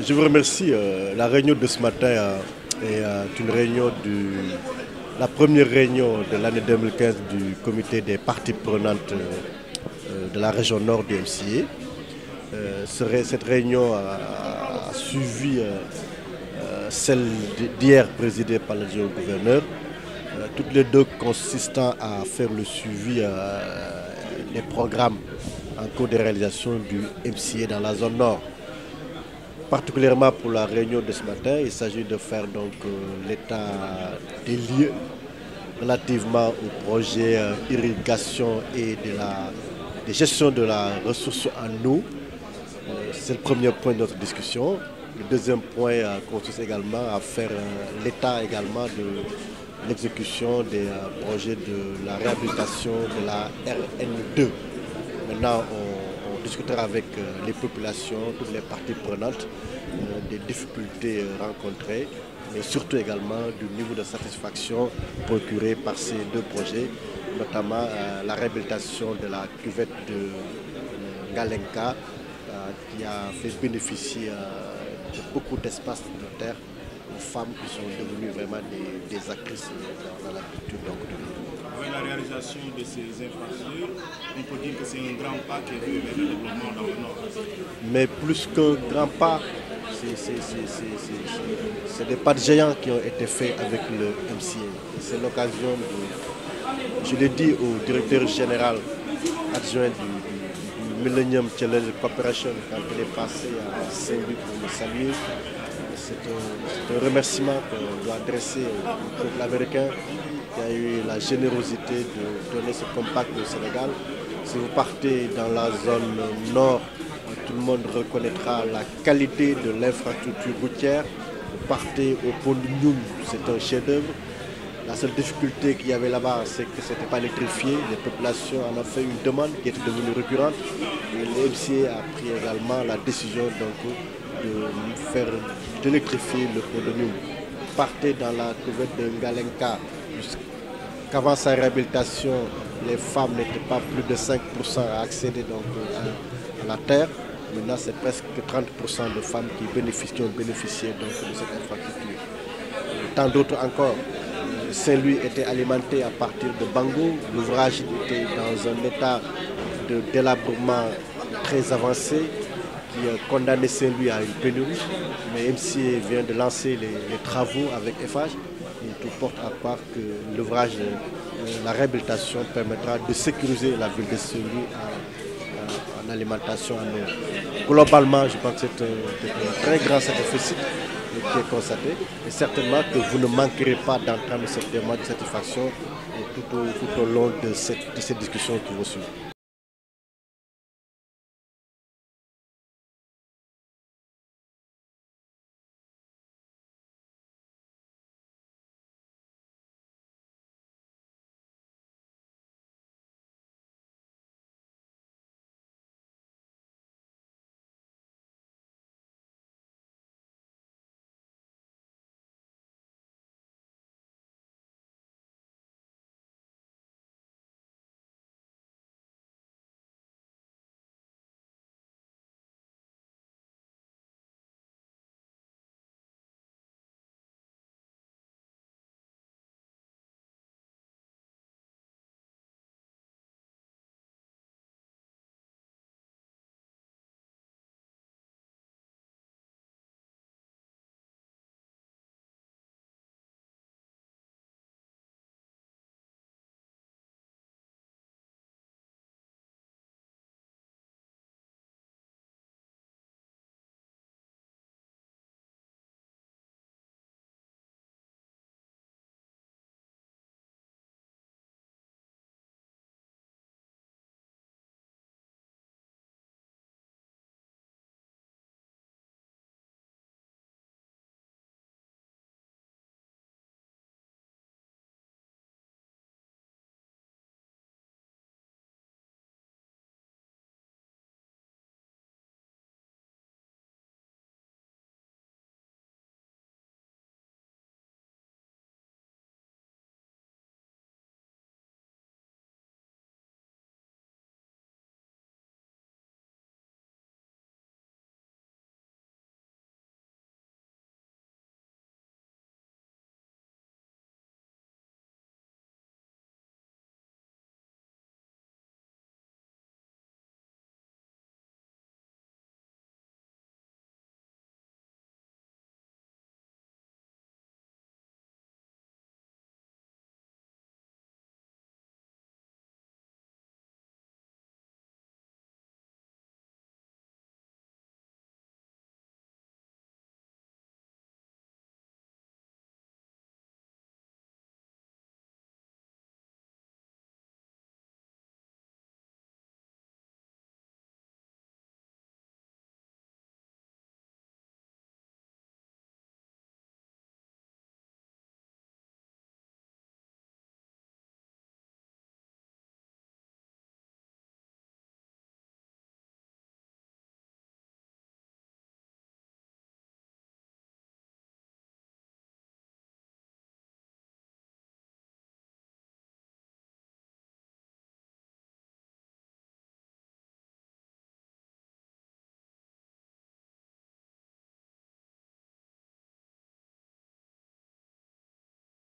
Je vous remercie. La réunion de ce matin est une réunion la première réunion de l'année 2015 du comité des parties prenantes de la région nord du MCA. Cette réunion a suivi celle d'hier présidée par l'adjoint gouverneur, toutes les deux consistant à faire le suivi des programmes en cours de réalisation du MCA dans la zone nord. Particulièrement pour la réunion de ce matin, il s'agit de faire donc l'état des lieux relativement au projet irrigation et de gestion de la ressource en eau. C'est le premier point de notre discussion. Le deuxième point consiste également à faire l'état également de l'exécution des projets de la réhabilitation de la RN2. Maintenant, on discutera avec les populations, toutes les parties prenantes, des difficultés rencontrées, mais surtout également du niveau de satisfaction procuré par ces deux projets, notamment la réhabilitation de la cuvette de Ngalenka, qui a fait bénéficier de beaucoup d'espace de terre aux femmes qui sont devenues vraiment des actrices dans la culture de l'eau. Avec la réalisation de ces infrastructures, on peut dire que c'est un grand pas qui est fait vers le développement dans le Nord. Mais plus qu'un grand pas, c'est des pas de géants qui ont été faits avec le MCA. C'est l'occasion je l'ai dit au directeur général adjoint du Millennium Challenge Corporation quand il est passé à Saint-Louis pour me saluer. C'est un remerciement qu'on doit adresser au peuple américain qui a eu la générosité de donner ce compact au Sénégal. Si vous partez dans la zone nord, tout le monde reconnaîtra la qualité de l'infrastructure routière. Vous partez au pont de Nyoum, c'est un chef-d'œuvre. La seule difficulté qu'il y avait là-bas, c'est que ce n'était pas électrifié. Les populations en ont fait une demande qui était devenue récurrente. Et l'MCA a pris également la décision d'électrifier le pont de Nyoum. Partez dans la cuvette de Ngalenka, qu'avant sa réhabilitation, les femmes n'étaient pas plus de 5% à accéder à la terre. Maintenant, c'est presque 30% de femmes qui ont bénéficié de cette infrastructure. Tant d'autres encore. Saint-Louis était alimenté à partir de Bango. L'ouvrage était dans un état de délabrement très avancé qui condamnait Saint-Louis à une pénurie. Mais MCA vient de lancer les travaux avec FH. Et tout porte à croire que l'ouvrage, la réhabilitation permettra de sécuriser la ville de Saint-Louis en alimentation en eau. Globalement, je pense que c'est un très grand satisfait qui est constaté. Et certainement que vous ne manquerez pas d'entendre cette demande de satisfaction tout au long de cette discussion qui vous suit.